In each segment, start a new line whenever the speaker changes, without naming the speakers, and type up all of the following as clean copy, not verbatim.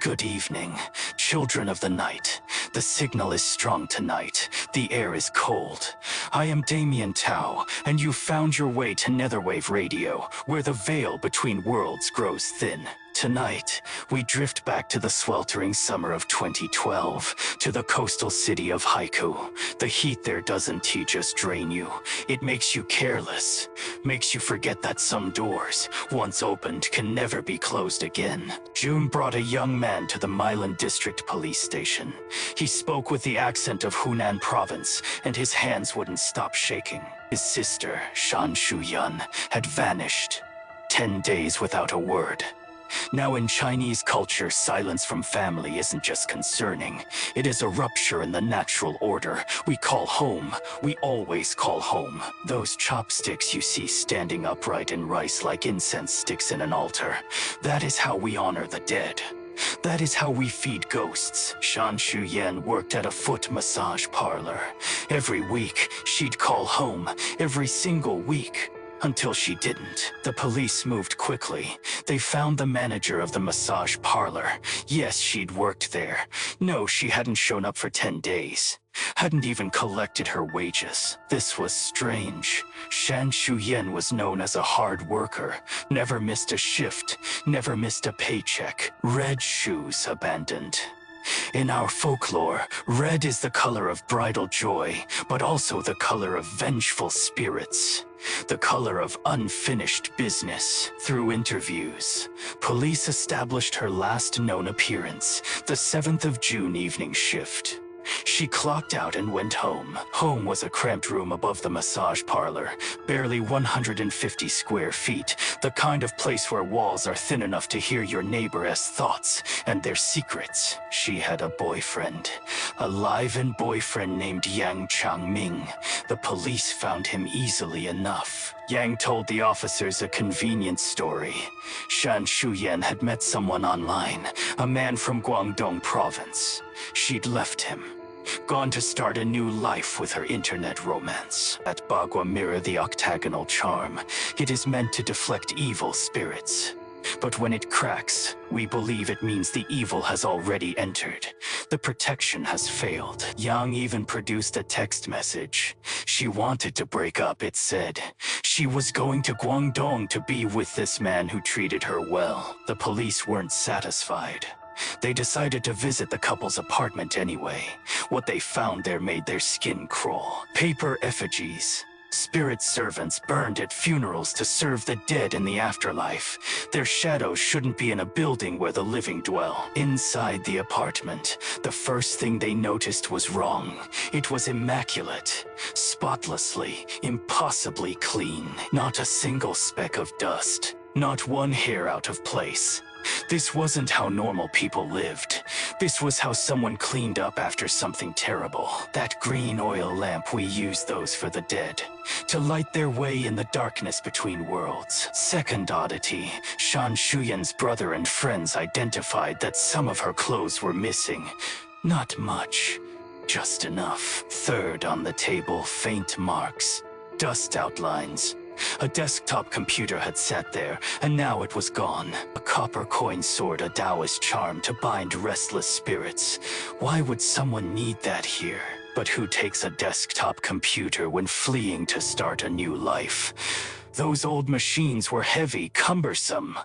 Good evening, children of the night. The signal is strong tonight. The air is cold. I am Damien Tao, and you found your way to Netherwave Radio, where the veil between worlds grows thin. Tonight, we drift back to the sweltering summer of 2012, to the coastal city of Haiku. The heat there doesn't just drain you, it makes you careless, makes you forget that some doors, once opened, can never be closed again. June brought a young man to the Milan District Police Station. He spoke with the accent of Hunan Province, and his hands wouldn't stop shaking. His sister, Shan Shuyun, had vanished. 10 days without a word. Now in Chinese culture, silence from family isn't just concerning. It is a rupture in the natural order. We call home. We always call home. Those chopsticks you see standing upright in rice like incense sticks in an altar. That is how we honor the dead. That is how we feed ghosts. Shan Shuyan worked at a foot massage parlor. Every week, she'd call home. Every single week. Until she didn't. The police moved quickly. They found the manager of the massage parlor. Yes, she'd worked there. No, she hadn't shown up for 10 days. Hadn't even collected her wages. This was strange. Shan Shuyan was known as a hard worker. Never missed a shift. Never missed a paycheck. Red shoes abandoned. In our folklore, red is the color of bridal joy, but also the color of vengeful spirits. The color of unfinished business. Through interviews, police established her last known appearance, the 7th of June evening shift. She clocked out and went home. Home was a cramped room above the massage parlor, barely 150 square feet, the kind of place where walls are thin enough to hear your neighbor's thoughts and their secrets. She had a boyfriend, a live-in boyfriend named Yang Changming. The police found him easily enough. Yang told the officers a convenient story. Shan Shuyan had met someone online, a man from Guangdong province. She'd left him, gone to start a new life with her internet romance. At Bagua mirror the octagonal charm. It is meant to deflect evil spirits. But when it cracks, we believe it means the evil has already entered. The protection has failed. Yang even produced a text message. She wanted to break up, it said. She was going to Guangdong to be with this man who treated her well. The police weren't satisfied. They decided to visit the couple's apartment anyway. What they found there made their skin crawl. Paper effigies. Spirit servants burned at funerals to serve the dead in the afterlife. Their shadows shouldn't be in a building where the living dwell. Inside the apartment, the first thing they noticed was wrong. It was immaculate, spotlessly, impossibly clean. Not a single speck of dust, not one hair out of place. This wasn't how normal people lived. This was how someone cleaned up after something terrible. That green oil lamp, we use those for the dead, to light their way in the darkness between worlds. Second oddity, Shan Shuyan's brother and friends identified that some of her clothes were missing. Not much, just enough. Third on the table, faint marks, dust outlines. A desktop computer had sat there, and now it was gone. A copper coin sword, a Taoist charm to bind restless spirits. Why would someone need that here? But who takes a desktop computer when fleeing to start a new life? Those old machines were heavy, cumbersome.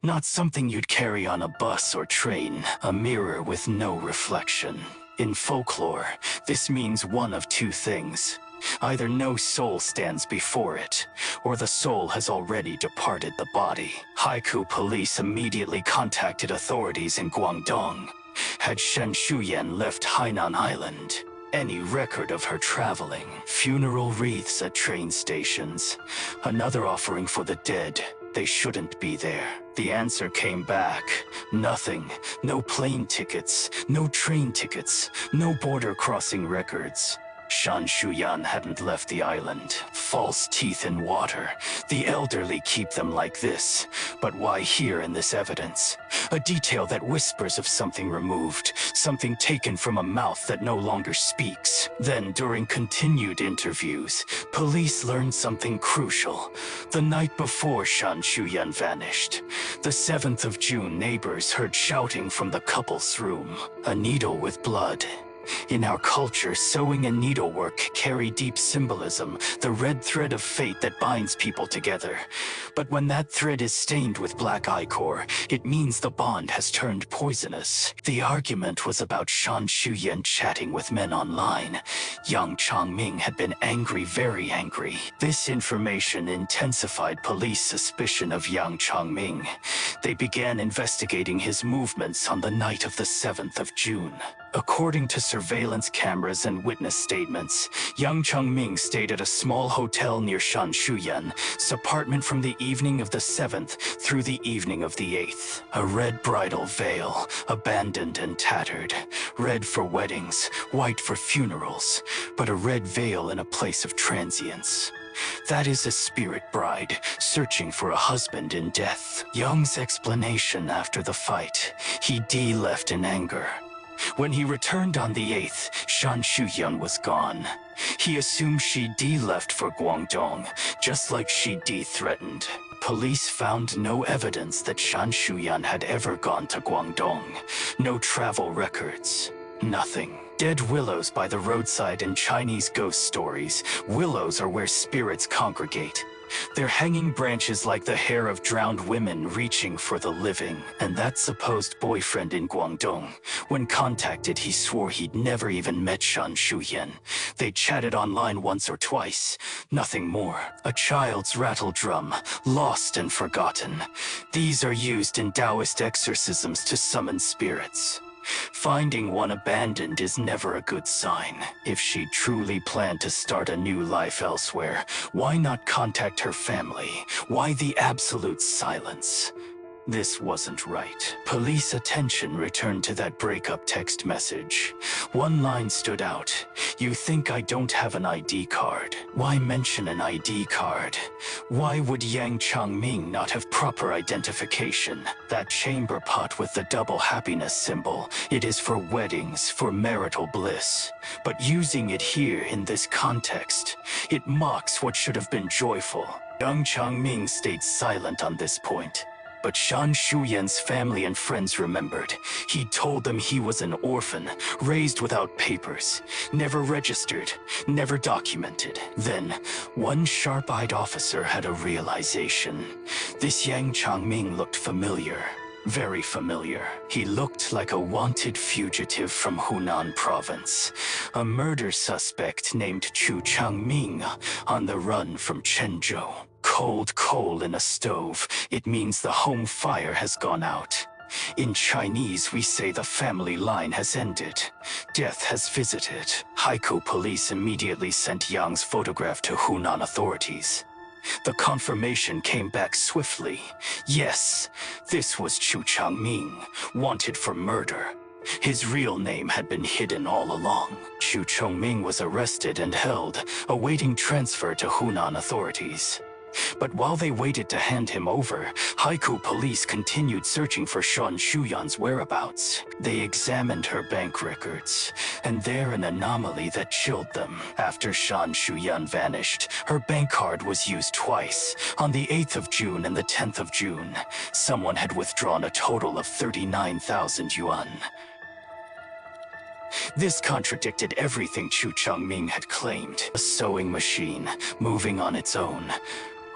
Not something you'd carry on a bus or train. A mirror with no reflection. In folklore, this means one of two things. Either no soul stands before it, or the soul has already departed the body. Haiku police immediately contacted authorities in Guangdong. Had Shan Shuyan left Hainan Island? Any record of her traveling? Funeral wreaths at train stations. Another offering for the dead. They shouldn't be there. The answer came back. Nothing. No plane tickets. No train tickets. No border crossing records. Shan Shuyan hadn't left the island. False teeth in water. The elderly keep them like this. But why here in this evidence? A detail that whispers of something removed, something taken from a mouth that no longer speaks. Then, during continued interviews, police learned something crucial. The night before Shan Shuyan vanished, the 7th of June, neighbors heard shouting from the couple's room. A needle with blood. In our culture, sewing and needlework carry deep symbolism, the red thread of fate that binds people together. But when that thread is stained with black ichor, it means the bond has turned poisonous. The argument was about Shan Shuyan chatting with men online. Yang Changming had been angry, very angry. This information intensified police suspicion of Yang Changming. They began investigating his movements on the night of the 7th of June. According to surveillance cameras and witness statements, Yang Changming stayed at a small hotel near Shan Shuyan's apartment from the evening of the 7th through the evening of the 8th. A red bridal veil, abandoned and tattered. Red for weddings, white for funerals, but a red veil in a place of transience. That is a spirit bride, searching for a husband in death. Young's explanation after the fight, he left in anger. When he returned on the 8th, Shan Shuyan was gone. He assumed Shi Di left for Guangdong, just like Shi Di threatened. Police found no evidence that Shan Shuyan had ever gone to Guangdong. No travel records. Nothing. Dead willows by the roadside in Chinese ghost stories. Willows are where spirits congregate. Their hanging branches like the hair of drowned women reaching for the living. And that supposed boyfriend in Guangdong, when contacted, he swore he'd never even met Shan Shuyan. They chatted online once or twice, nothing more. A child's rattle drum, lost and forgotten. These are used in Taoist exorcisms to summon spirits. Finding one abandoned is never a good sign. If she truly planned to start a new life elsewhere, why not contact her family? Why the absolute silence? This wasn't right. Police attention returned to that breakup text message. One line stood out. "You think I don't have an ID card? Why mention an ID card? Why would Yang Changming not have proper identification? That chamber pot with the double happiness symbol, it is for weddings, for marital bliss. But using it here in this context, it mocks what should have been joyful." Yang Changming stayed silent on this point. But Shan Shuyan's family and friends remembered. He told them he was an orphan, raised without papers, never registered, never documented. Then, one sharp-eyed officer had a realization. This Yang Changming looked familiar. Very familiar. He looked like a wanted fugitive from Hunan province. A murder suspect named Chu Changming on the run from Chenzhou. Cold coal in a stove, it means the home fire has gone out. In Chinese, we say the family line has ended. Death has visited. Haikou police immediately sent Yang's photograph to Hunan authorities. The confirmation came back swiftly. Yes, this was Chu Changming, wanted for murder. His real name had been hidden all along. Chu Changming was arrested and held, awaiting transfer to Hunan authorities. But while they waited to hand him over, Haikou police continued searching for Shan Shuyan's whereabouts. They examined her bank records, and there an anomaly that chilled them. After Shan Shuyan vanished, her bank card was used twice, on the 8th of June and the 10th of June. Someone had withdrawn a total of 39,000 yuan. This contradicted everything Chu Changming had claimed. A sewing machine, moving on its own.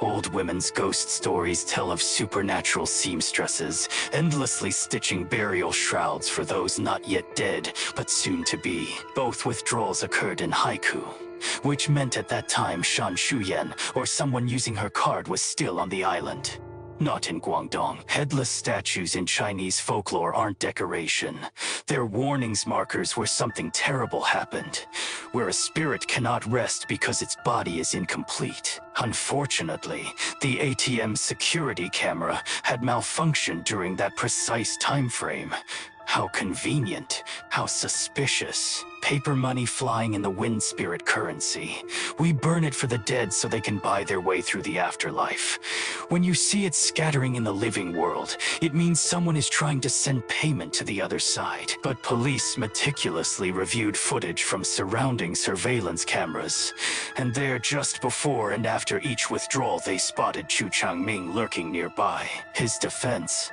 Old women's ghost stories tell of supernatural seamstresses, endlessly stitching burial shrouds for those not yet dead, but soon to be. Both withdrawals occurred in Haikou, which meant at that time Shan Shuyan, or someone using her card, was still on the island. Not in Guangdong. Headless statues in Chinese folklore aren't decoration. They're warnings markers where something terrible happened, where a spirit cannot rest because its body is incomplete. Unfortunately, the ATM security camera had malfunctioned during that precise time frame. How convenient. How suspicious. Paper money flying in the wind spirit currency. We burn it for the dead so they can buy their way through the afterlife. When you see it scattering in the living world, it means someone is trying to send payment to the other side. But police meticulously reviewed footage from surrounding surveillance cameras. And there, just before and after each withdrawal, they spotted Chu Changming lurking nearby. His defense: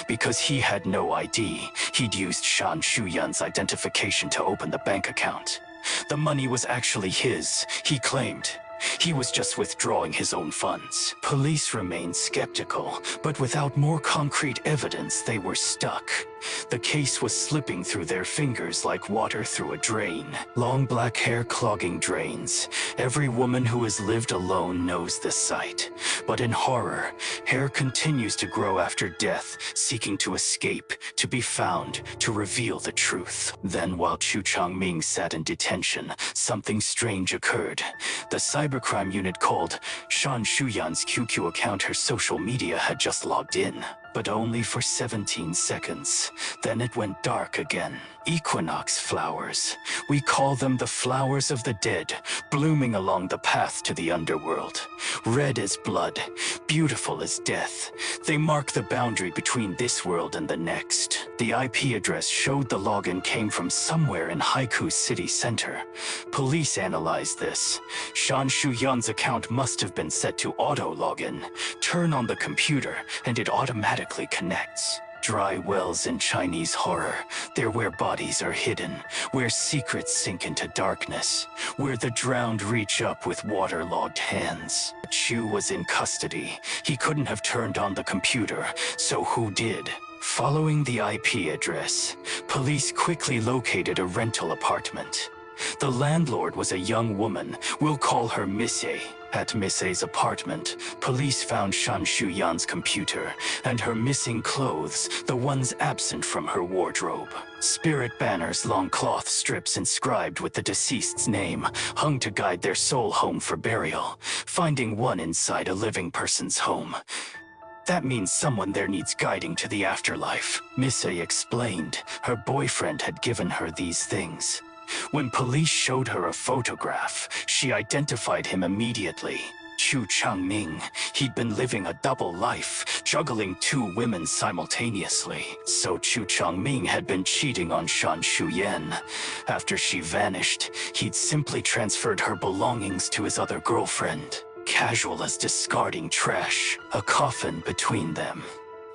because he had no ID, he'd used Shan Shuyan's identification to open the bank account. The money was actually his, he claimed. He was just withdrawing his own funds. Police remained skeptical, but without more concrete evidence, they were stuck. The case was slipping through their fingers like water through a drain. Long black hair clogging drains. Every woman who has lived alone knows this sight. But in horror, hair continues to grow after death, seeking to escape, to be found, to reveal the truth. Then, while Chu Changming sat in detention, something strange occurred. The cybercrime unit called Shan Shuyan's QQ account her social media had just logged in. But only for 17 seconds. Then it went dark again. Equinox flowers. We call them the flowers of the dead, blooming along the path to the underworld. Red as blood, beautiful as death. They mark the boundary between this world and the next. The IP address showed the login came from somewhere in Haiku city center. Police analyzed this. Shan Shuyan's account must have been set to auto-login. Turn on the computer, and it automatically connects. Dry wells in Chinese horror. They're where bodies are hidden, where secrets sink into darkness, where the drowned reach up with waterlogged hands. Chu was in custody. He couldn't have turned on the computer, so who did? Following the IP address, police quickly located a rental apartment. The landlord was a young woman. We'll call her Miss A. At Miss A's apartment, police found Shan Shuyan's computer and her missing clothes, the ones absent from her wardrobe. Spirit banners, long cloth strips inscribed with the deceased's name, hung to guide their soul home for burial. Finding one inside a living person's home, that means someone there needs guiding to the afterlife. Miss A explained her boyfriend had given her these things. When police showed her a photograph, she identified him immediately. Chu Changming. He'd been living a double life, juggling two women simultaneously. So Chu Changming had been cheating on Shan Shuyan. After she vanished, he'd simply transferred her belongings to his other girlfriend. Casual as discarding trash, a coffin between them.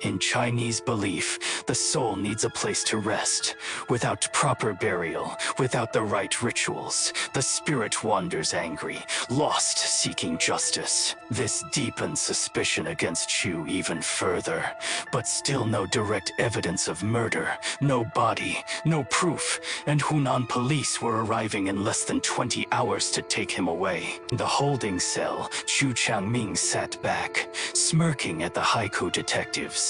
In Chinese belief, the soul needs a place to rest. Without proper burial, without the right rituals, the spirit wanders angry, lost seeking justice. This deepened suspicion against Chu even further. But still no direct evidence of murder, no body, no proof, and Hunan police were arriving in less than 20 hours to take him away. In the holding cell, Chu Changming sat back, smirking at the Haiku detectives.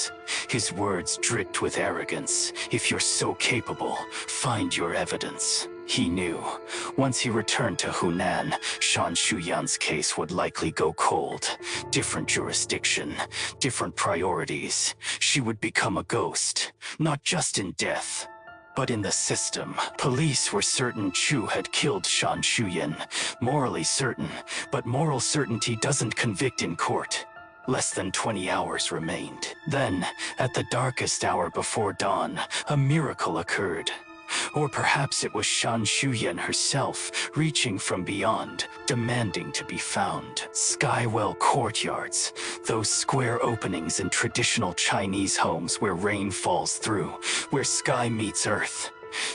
His words dripped with arrogance. If you're so capable, find your evidence. He knew, once he returned to Hunan, Shan Shuyan's case would likely go cold. Different jurisdiction, different priorities. She would become a ghost, not just in death, but in the system. Police were certain Chu had killed Shan Shuyan. Morally certain, but moral certainty doesn't convict in court. Less than 20 hours remained. Then, at the darkest hour before dawn, a miracle occurred. Or perhaps it was Shan Shuyan herself, reaching from beyond, demanding to be found. Skywell courtyards, those square openings in traditional Chinese homes where rain falls through, where sky meets earth.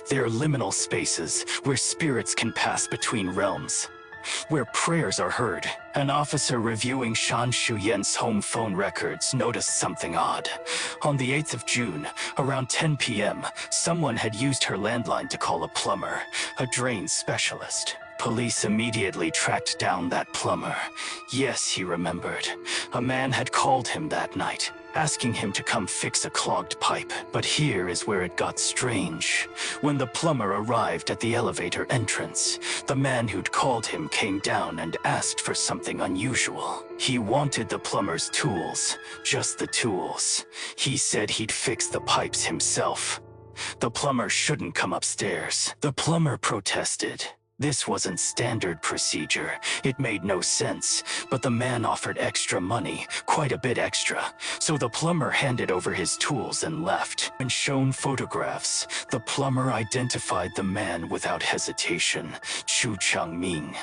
They're liminal spaces where spirits can pass between realms, where prayers are heard. An officer reviewing Shan Shuyan's home phone records noticed something odd. On the 8th of June, around 10 p.m., someone had used her landline to call a plumber, a drain specialist. Police immediately tracked down that plumber. Yes, he remembered. A man had called him that night, asking him to come fix a clogged pipe. But here is where it got strange. When the plumber arrived at the elevator entrance, the man who'd called him came down and asked for something unusual. He wanted the plumber's tools, just the tools. He said he'd fix the pipes himself. The plumber shouldn't come upstairs. The plumber protested. This wasn't standard procedure. It made no sense, but the man offered extra money, quite a bit extra. So the plumber handed over his tools and left. When shown photographs, the plumber identified the man without hesitation, Chu Changming.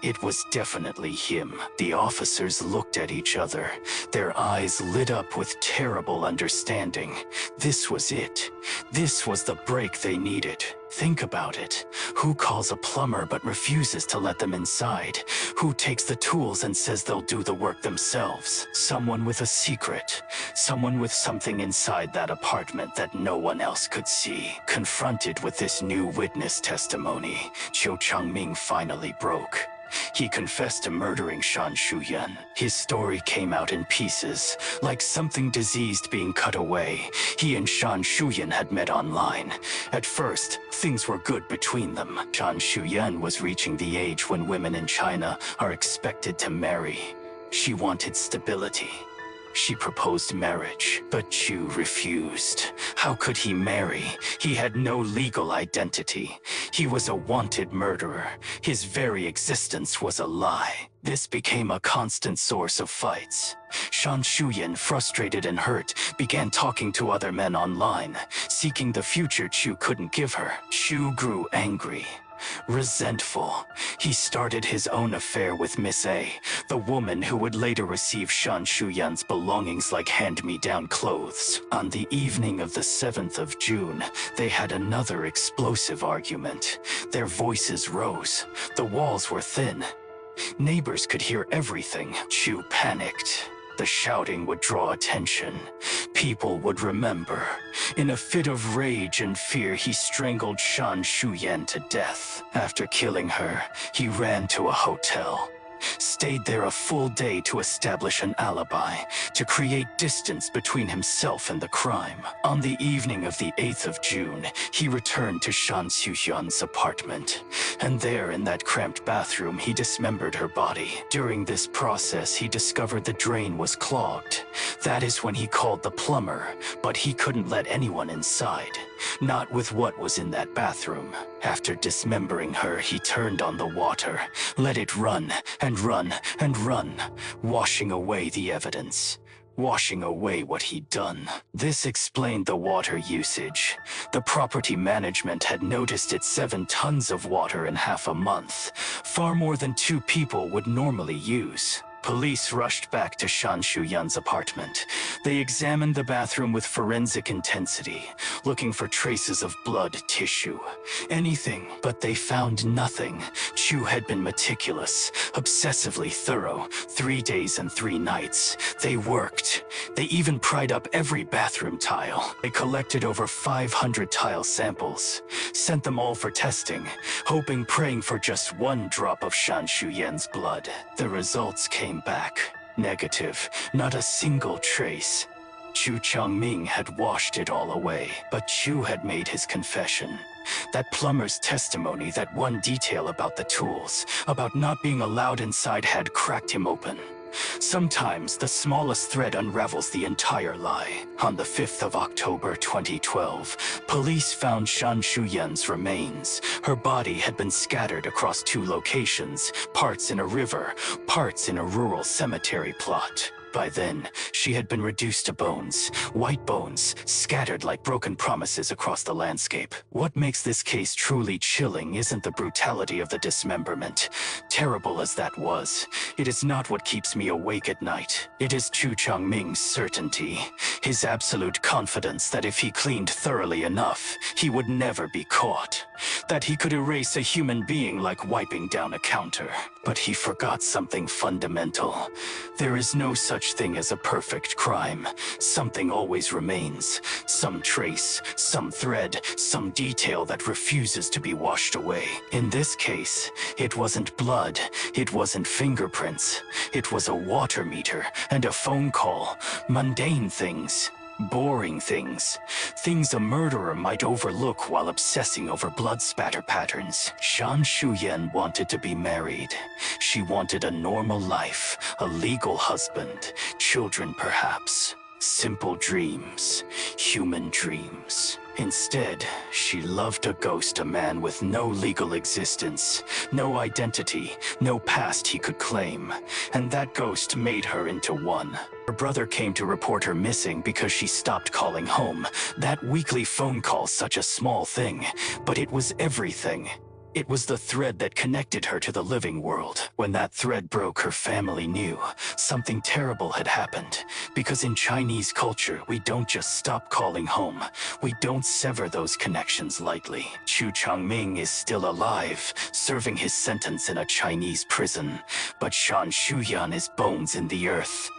It was definitely him. The officers looked at each other, their eyes lit up with terrible understanding. This was it. This was the break they needed. Think about it. Who calls a plumber but refuses to let them inside? Who takes the tools and says they'll do the work themselves? Someone with a secret. Someone with something inside that apartment that no one else could see. Confronted with this new witness testimony, Chiu Changming finally broke. He confessed to murdering Shan Shuyan. His story came out in pieces, like something diseased being cut away. He and Shan Shuyan had met online. At first, things were good between them. Shan Shuyan was reaching the age when women in China are expected to marry. She wanted stability. She proposed marriage, but Chu refused. How could he marry? He had no legal identity. He was a wanted murderer. His very existence was a lie. This became a constant source of fights. Shan Shuyan, frustrated and hurt, began talking to other men online, seeking the future Chu couldn't give her. Chu grew angry. Resentful, he started his own affair with Miss A, the woman who would later receive Shan Shuyan's belongings like hand-me-down clothes. On the evening of the 7th of June, they had another explosive argument. Their voices rose. The walls were thin. Neighbors could hear everything. Chu panicked. The shouting would draw attention. People would remember. In a fit of rage and fear, he strangled Shan Shuyan to death. After killing her, he ran to a hotel. Stayed there a full day to establish an alibi, to create distance between himself and the crime. On the evening of the 8th of June, he returned to Shan Shuyan's apartment. And there, in that cramped bathroom, he dismembered her body. During this process, he discovered the drain was clogged. That is when he called the plumber, but he couldn't let anyone inside. Not with what was in that bathroom. After dismembering her, he turned on the water, let it run and run and run, washing away the evidence, washing away what he'd done. This explained the water usage. The property management had noticed it's 7 tons of water in half a month, far more than 2 people would normally use. Police rushed back to Shan Shuyan's apartment. They examined the bathroom with forensic intensity, looking for traces of blood tissue. Anything, but they found nothing. Chu had been meticulous, obsessively thorough, 3 days and 3 nights. They worked. They even pried up every bathroom tile. They collected over 500 tile samples, sent them all for testing, hoping, praying for just 1 drop of Shan Shuyan's blood. The results came back. Negative. Not a single trace. Chu Changming had washed it all away, but Chu had made his confession. That plumber's testimony, that one detail about the tools, about not being allowed inside, had cracked him open. Sometimes the smallest thread unravels the entire lie. On the 5th of October 2012, police found Shan Shuyan's remains. Her body had been scattered across 2 locations, parts in a river, parts in a rural cemetery plot. By then, she had been reduced to bones, white bones, scattered like broken promises across the landscape. What makes this case truly chilling isn't the brutality of the dismemberment. Terrible as that was, it is not what keeps me awake at night. It is Chu Changming's certainty, his absolute confidence that if he cleaned thoroughly enough, he would never be caught. That he could erase a human being like wiping down a counter. But he forgot something fundamental. There is no such thing as a perfect crime. Something always remains. Some trace, some thread, some detail that refuses to be washed away. In this case, it wasn't blood, it wasn't fingerprints. It was a water meter and a phone call. Mundane things. Boring things. Things a murderer might overlook while obsessing over blood spatter patterns. Shan Shuyan wanted to be married. She wanted a normal life, a legal husband, children perhaps. Simple dreams, human dreams. Instead, she loved a ghost, a man with no legal existence, no identity, no past he could claim, and that ghost made her into one. Her brother came to report her missing because she stopped calling home. That weekly phone call, such a small thing, but it was everything. It was the thread that connected her to the living world. When that thread broke, her family knew something terrible had happened. Because in Chinese culture, we don't just stop calling home. We don't sever those connections lightly. Chu Changming is still alive, serving his sentence in a Chinese prison. But Shan Shuyan is bones in the earth.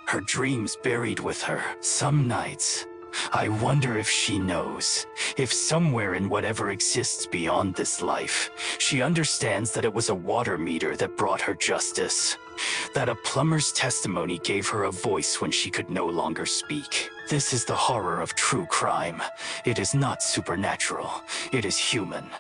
Her dreams buried with her. Some nights, I wonder if she knows, if somewhere in whatever exists beyond this life, she understands that it was a water meter that brought her justice, that a plumber's testimony gave her a voice when she could no longer speak. This is the horror of true crime. It is not supernatural, it is human.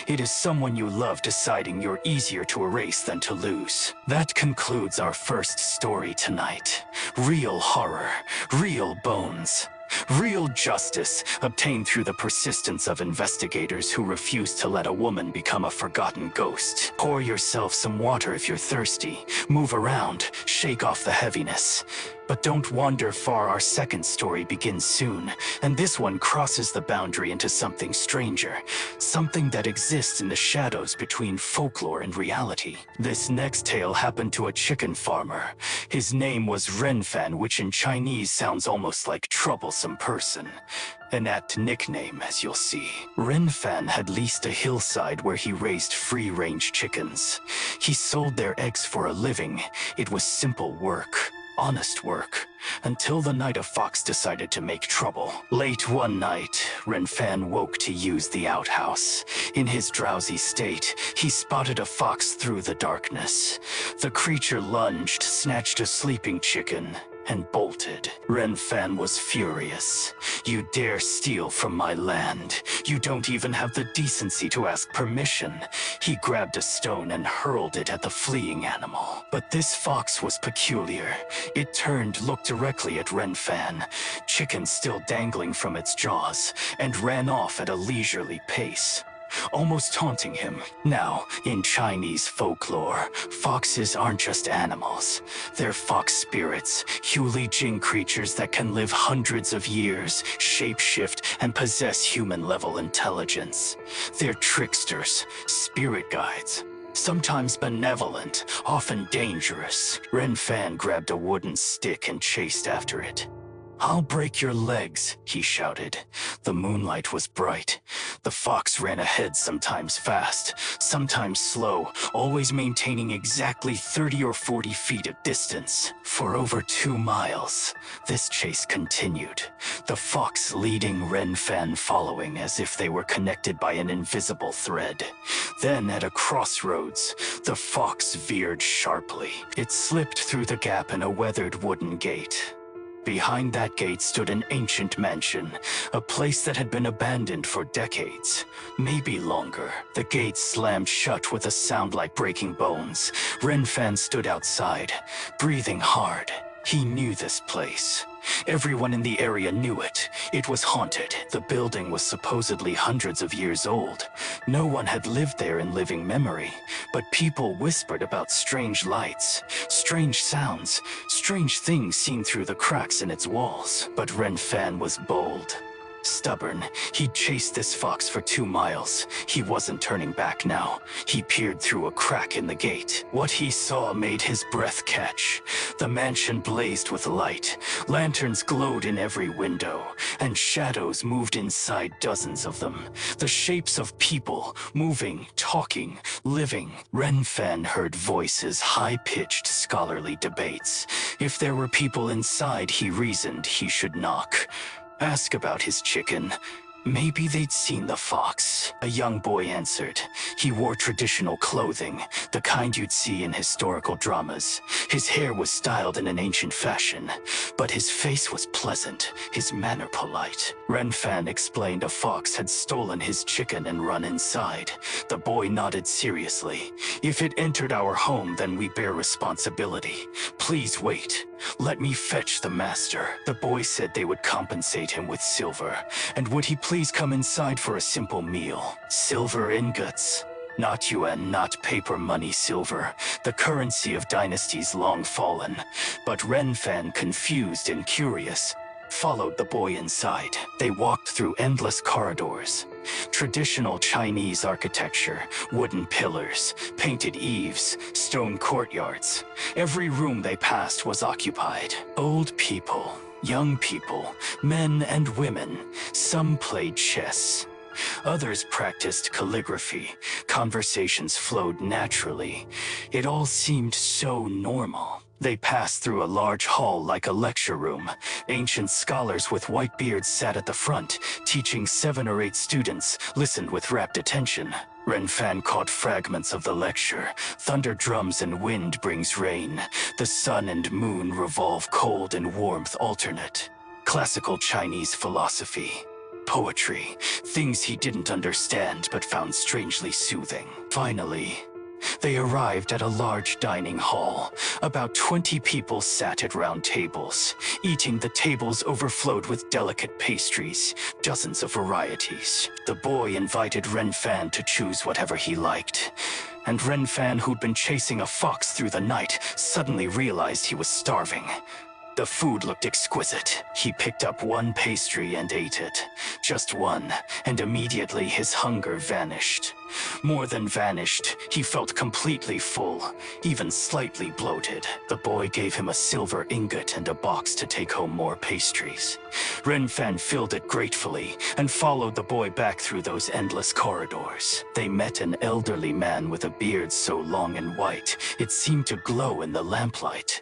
It is someone you love deciding you're easier to erase than to lose. That concludes our first story tonight. Real horror, real bones. Real justice obtained through the persistence of investigators who refuse to let a woman become a forgotten ghost. Pour yourself some water if you're thirsty. Move around, shake off the heaviness. But don't wander far, our second story begins soon, and this one crosses the boundary into something stranger, something that exists in the shadows between folklore and reality. This next tale happened to a chicken farmer. His name was Renfan, which in Chinese sounds almost like troublesome person. An apt nickname, as you'll see. Renfan had leased a hillside where he raised free-range chickens. He sold their eggs for a living. It was simple work. Honest work, until the night a fox decided to make trouble. Late one night, Renfan woke to use the outhouse. In his drowsy state, he spotted a fox through the darkness. The creature lunged, snatched a sleeping chicken, and bolted. Renfan was furious. You dare steal from my land. You don't even have the decency to ask permission. He grabbed a stone and hurled it at the fleeing animal. But this fox was peculiar. It turned, looked directly at Renfan, chicken still dangling from its jaws, and ran off at a leisurely pace, almost taunting him. Now, in Chinese folklore, foxes aren't just animals. They're fox spirits, Huli Jing creatures that can live hundreds of years, shapeshift, and possess human-level intelligence. They're tricksters, spirit guides, sometimes benevolent, often dangerous. Renfan grabbed a wooden stick and chased after it. "I'll break your legs," he shouted. The moonlight was bright. The fox ran ahead, sometimes fast, sometimes slow, always maintaining exactly 30 or 40 feet of distance. For over 2 miles, this chase continued, the fox leading, Renfan following as if they were connected by an invisible thread. Then, at a crossroads, the fox veered sharply. It slipped through the gap in a weathered wooden gate. Behind that gate stood an ancient mansion, a place that had been abandoned for decades, maybe longer. The gate slammed shut with a sound like breaking bones. Renfan stood outside, breathing hard. He knew this place. Everyone in the area knew it. It was haunted. The building was supposedly hundreds of years old. No one had lived there in living memory, but people whispered about strange lights, strange sounds, strange things seen through the cracks in its walls. But Renfan was bold. Stubborn, he chased this fox for 2 miles. He wasn't turning back now. He peered through a crack in the gate. What he saw made his breath catch. The mansion blazed with light. Lanterns glowed in every window, and shadows moved inside dozens of them. The shapes of people, moving, talking, living. Renfan heard voices, high-pitched scholarly debates. If there were people inside, he reasoned, he should knock. Ask about his chicken. Maybe they'd seen the fox. A young boy answered. He wore traditional clothing, the kind you'd see in historical dramas. His hair was styled in an ancient fashion, but his face was pleasant, his manner polite. Renfan explained a fox had stolen his chicken and run inside. The boy nodded seriously. If it entered our home, then we bear responsibility. Please wait. Let me fetch the master. The boy said they would compensate him with silver, and would he Please come inside for a simple meal. Silver ingots. Not yuan, not paper money silver, the currency of dynasties long fallen. But Ren Fan, confused and curious, followed the boy inside. They walked through endless corridors. Traditional Chinese architecture, wooden pillars, painted eaves, stone courtyards. Every room they passed was occupied. Old people, young people, men and women. Some played chess. Others practiced calligraphy. Conversations flowed naturally. It all seemed so normal. They passed through a large hall like a lecture room. Ancient scholars with white beards sat at the front, teaching 7 or 8 students, listened with rapt attention. Ren Fan caught fragments of the lecture. Thunder drums and wind brings rain. The sun and moon revolve, cold and warmth alternate. Classical Chinese philosophy. Poetry, things he didn't understand but found strangely soothing. Finally, they arrived at a large dining hall. About 20 people sat at round tables. Eating, the tables overflowed with delicate pastries, dozens of varieties. The boy invited Ren Fan to choose whatever he liked. And Ren Fan, who'd been chasing a fox through the night, suddenly realized he was starving. The food looked exquisite. He picked up one pastry and ate it. Just one, and immediately his hunger vanished. More than vanished, he felt completely full, even slightly bloated. The boy gave him a silver ingot and a box to take home more pastries. Ren Fan filled it gratefully and followed the boy back through those endless corridors. They met an elderly man with a beard so long and white, it seemed to glow in the lamplight.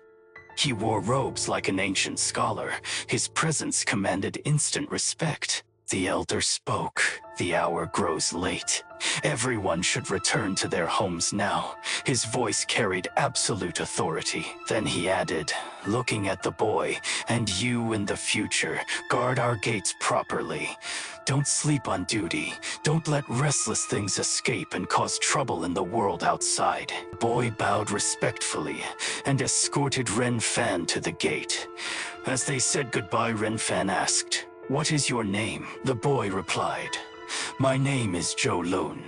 He wore robes like an ancient scholar. His presence commanded instant respect. The elder spoke. The hour grows late. Everyone should return to their homes now. His voice carried absolute authority. Then he added, looking at the boy, and you in the future, guard our gates properly. Don't sleep on duty. Don't let restless things escape and cause trouble in the world outside. The boy bowed respectfully and escorted Ren Fan to the gate. As they said goodbye, Ren Fan asked, "What is your name?" The boy replied, "My name is Zhou Lun.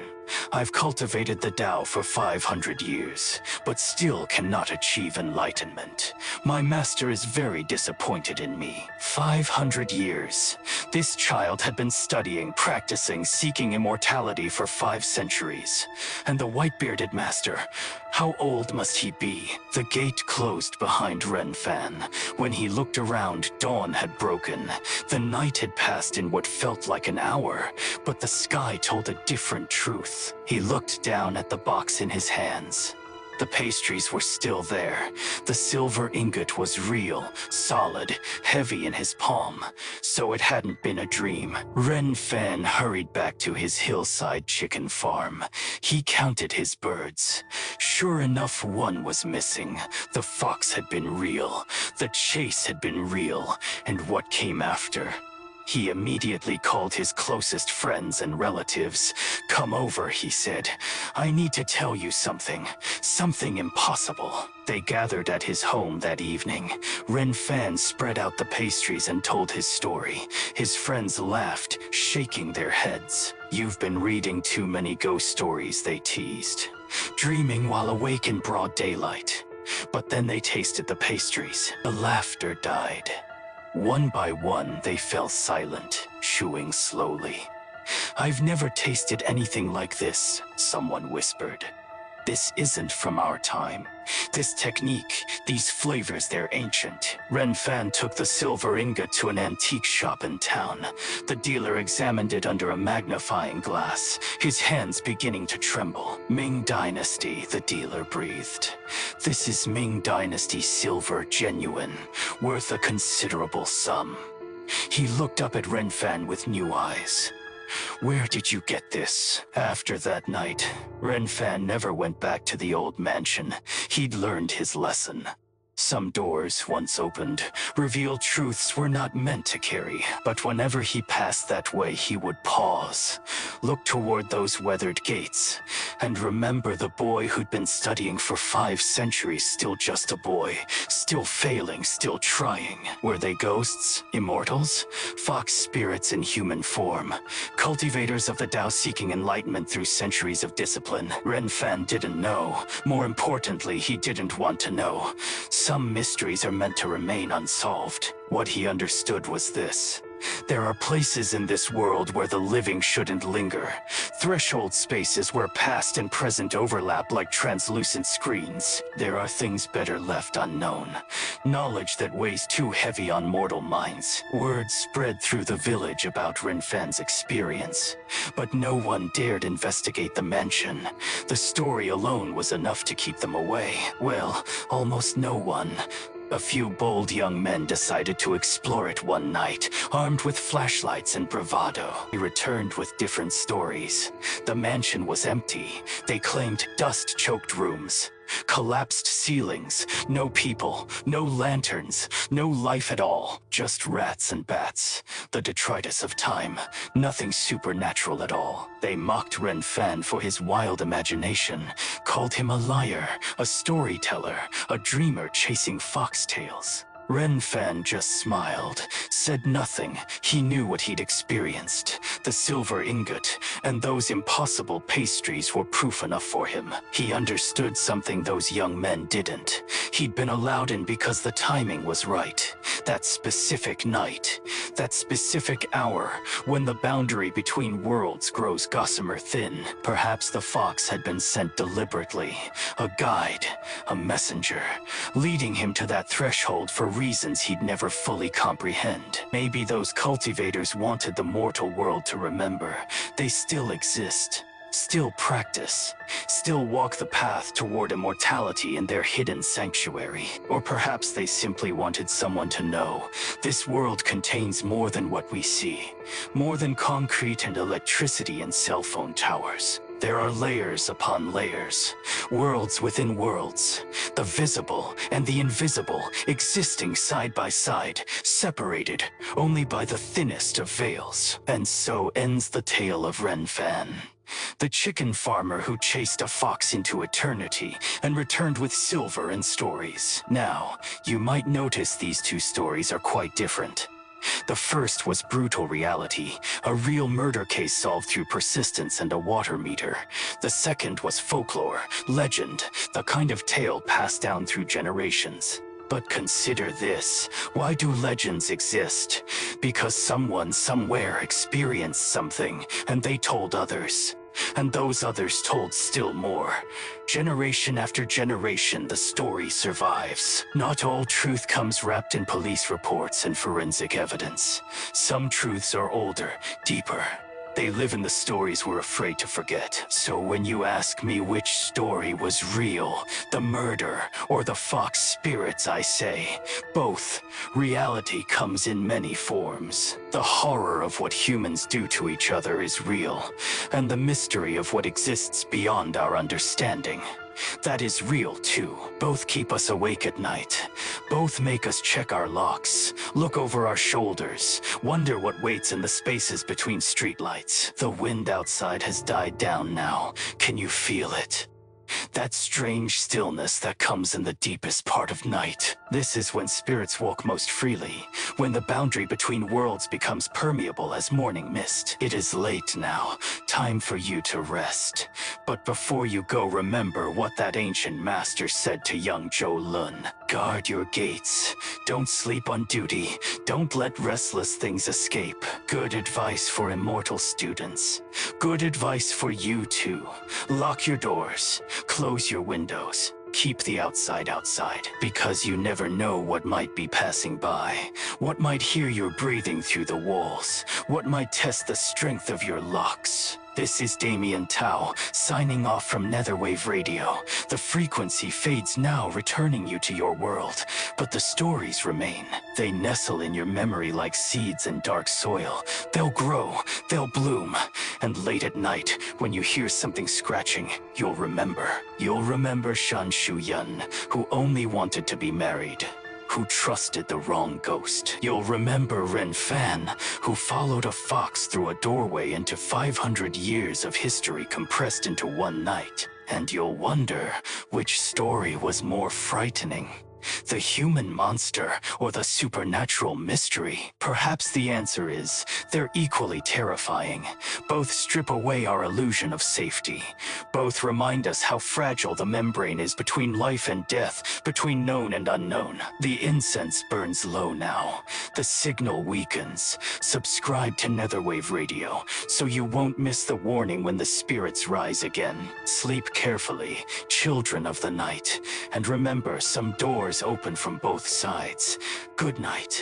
I've cultivated the Tao for 500 years, but still cannot achieve enlightenment. My master is very disappointed in me." 500 years. This child had been studying, practicing, seeking immortality for 5 centuries. And the white-bearded master, how old must he be? The gate closed behind Ren Fan. When he looked around, dawn had broken. The night had passed in what felt like an hour, but the sky told a different truth. He looked down at the box in his hands. The pastries were still there. The silver ingot was real, solid, heavy in his palm. So it hadn't been a dream. Ren Fan hurried back to his hillside chicken farm. He counted his birds. Sure enough, one was missing. The fox had been real. The chase had been real. And what came after? He immediately called his closest friends and relatives. "Come over," he said. "I need to tell you something. Something impossible." They gathered at his home that evening. Ren Fan spread out the pastries and told his story. His friends laughed, shaking their heads. "You've been reading too many ghost stories," they teased. "Dreaming while awake in broad daylight." But then they tasted the pastries. The laughter died. One by one, they fell silent, chewing slowly. "I've never tasted anything like this," someone whispered. "This isn't from our time. This technique, these flavors, they're ancient." Ren Fan took the silver ingot to an antique shop in town. The dealer examined it under a magnifying glass, his hands beginning to tremble. "Ming Dynasty," the dealer breathed. "This is Ming Dynasty silver, genuine, worth a considerable sum." He looked up at Ren Fan with new eyes. "Where did you get this?" After that night, Ren Fan never went back to the old mansion. He'd learned his lesson. Some doors, once opened, revealed truths were not meant to carry, but whenever he passed that way, he would pause, look toward those weathered gates, and remember the boy who'd been studying for 5 centuries, still just a boy, still failing, still trying. Were they ghosts, immortals, fox spirits in human form, cultivators of the Tao seeking enlightenment through centuries of discipline? Ren Fan didn't know. More importantly, he didn't want to know. Some mysteries are meant to remain unsolved. What he understood was this. There are places in this world where the living shouldn't linger. Threshold spaces where past and present overlap like translucent screens. There are things better left unknown. Knowledge that weighs too heavy on mortal minds. Word spread through the village about Rinfan's experience. But no one dared investigate the mansion. The story alone was enough to keep them away. Well, almost no one. A few bold young men decided to explore it one night, armed with flashlights and bravado. They returned with different stories. The mansion was empty. They claimed dust-choked rooms, collapsed ceilings, no people, no lanterns, no life at all, just rats and bats. The detritus of time, nothing supernatural at all. They mocked Ren Fan for his wild imagination, called him a liar, a storyteller, a dreamer chasing foxtails. Ren Fan just smiled, said nothing. He knew what he'd experienced. The silver ingot and those impossible pastries were proof enough for him. He understood something those young men didn't. He'd been allowed in because the timing was right. That specific night, that specific hour, when the boundary between worlds grows gossamer thin. Perhaps the fox had been sent deliberately. A guide, a messenger, leading him to that threshold for reasons he'd never fully comprehend. Maybe those cultivators wanted the mortal world to remember they still exist, still practice, still walk the path toward immortality in their hidden sanctuary. Or perhaps they simply wanted someone to know this world contains more than what we see, more than concrete and electricity and cell phone towers. There are layers upon layers, worlds within worlds, the visible and the invisible existing side by side, separated only by the thinnest of veils. And so ends the tale of Ren Fan, the chicken farmer who chased a fox into eternity and returned with silver and stories. Now, you might notice these two stories are quite different. The first was brutal reality, a real murder case solved through persistence and a water meter. The second was folklore, legend, the kind of tale passed down through generations. But consider this. Why do legends exist? Because someone somewhere experienced something, and they told others. And those others told still more. Generation after generation, the story survives. Not all truth comes wrapped in police reports and forensic evidence. Some truths are older, deeper. They live in the stories we're afraid to forget. So when you ask me which story was real, the murder or the fox spirits, I say, both. Reality comes in many forms. The horror of what humans do to each other is real, and the mystery of what exists beyond our understanding. That is real too. Both keep us awake at night. Both make us check our locks, look over our shoulders, wonder what waits in the spaces between streetlights. The wind outside has died down now. Can you feel it? That strange stillness that comes in the deepest part of night. This is when spirits walk most freely, when the boundary between worlds becomes permeable as morning mist. It is late now, time for you to rest. But before you go, remember what that ancient master said to young Zhou Lun. Guard your gates. Don't sleep on duty. Don't let restless things escape. Good advice for immortal students. Good advice for you too. Lock your doors. Close your windows. Keep the outside outside, because you never know what might be passing by, what might hear your breathing through the walls, what might test the strength of your locks. This is Damien Tao, signing off from Netherwave Radio. The frequency fades now, returning you to your world. But the stories remain. They nestle in your memory like seeds in dark soil. They'll grow, they'll bloom. And late at night, when you hear something scratching, you'll remember. You'll remember Shan Shu-yun, who only wanted to be married, who trusted the wrong ghost. You'll remember Ren Fan, who followed a fox through a doorway into 500 years of history compressed into one night. And you'll wonder which story was more frightening, the human monster or the supernatural mystery. Perhaps the answer is they're equally terrifying. Both strip away our illusion of safety. Both remind us how fragile the membrane is between life and death, between known and unknown. The incense burns low now. The signal weakens. Subscribe to Netherwave Radio so you won't miss the warning when the spirits rise again. Sleep carefully, children of the night. And remember, some doors open from both sides. Good night.